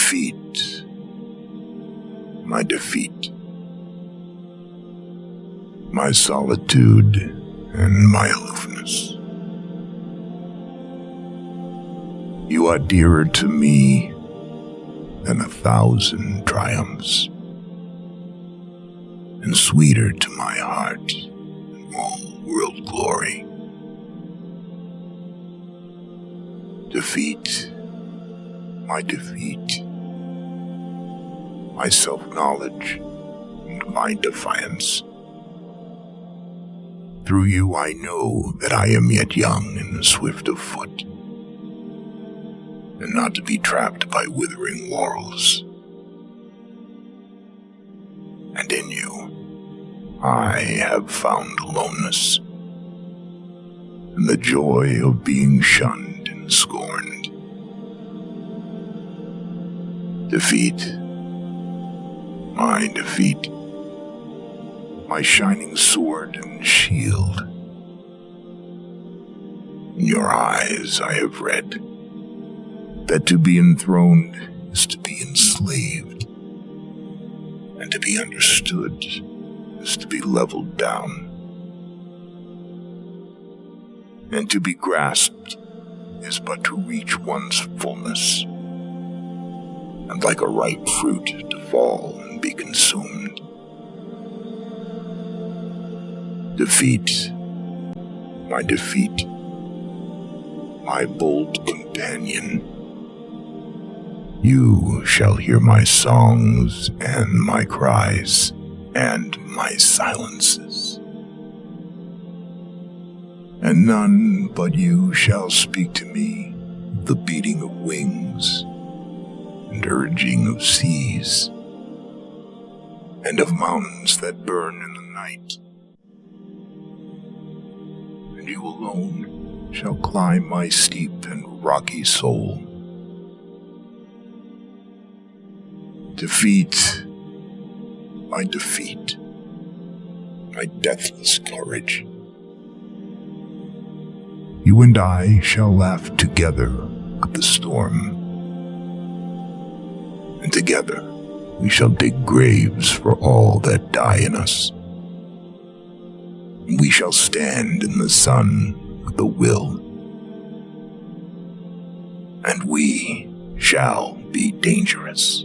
defeat, my defeat, my solitude and my aloofness. You are dearer to me than 1,000 triumphs, and sweeter to my heart than all world glory. Defeat, my defeat, my self-knowledge and my defiance. Through you I know that I am yet young and swift of foot, and not to be trapped by withering laurels. And in you I have found aloneness, and the joy of being shunned and scorned. Defeat, my defeat, my shining sword and shield. In your eyes I have read that to be enthroned is to be enslaved, and to be understood is to be leveled down, and to be grasped is but to reach one's fullness, and like a ripe fruit to fall and be consumed. Defeat, my defeat, my bold companion. You shall hear my songs and my cries and my silences, and none but you shall speak to me of the beating of wings and urging of seas, and of mountains that burn in the night. And you alone shall climb my steep and rocky soul. Defeat, my defeat, my deathless courage. You and I shall laugh together at the storm, and together we shall dig graves for all that die in us. And we shall stand in the sun with a will, and we shall be dangerous.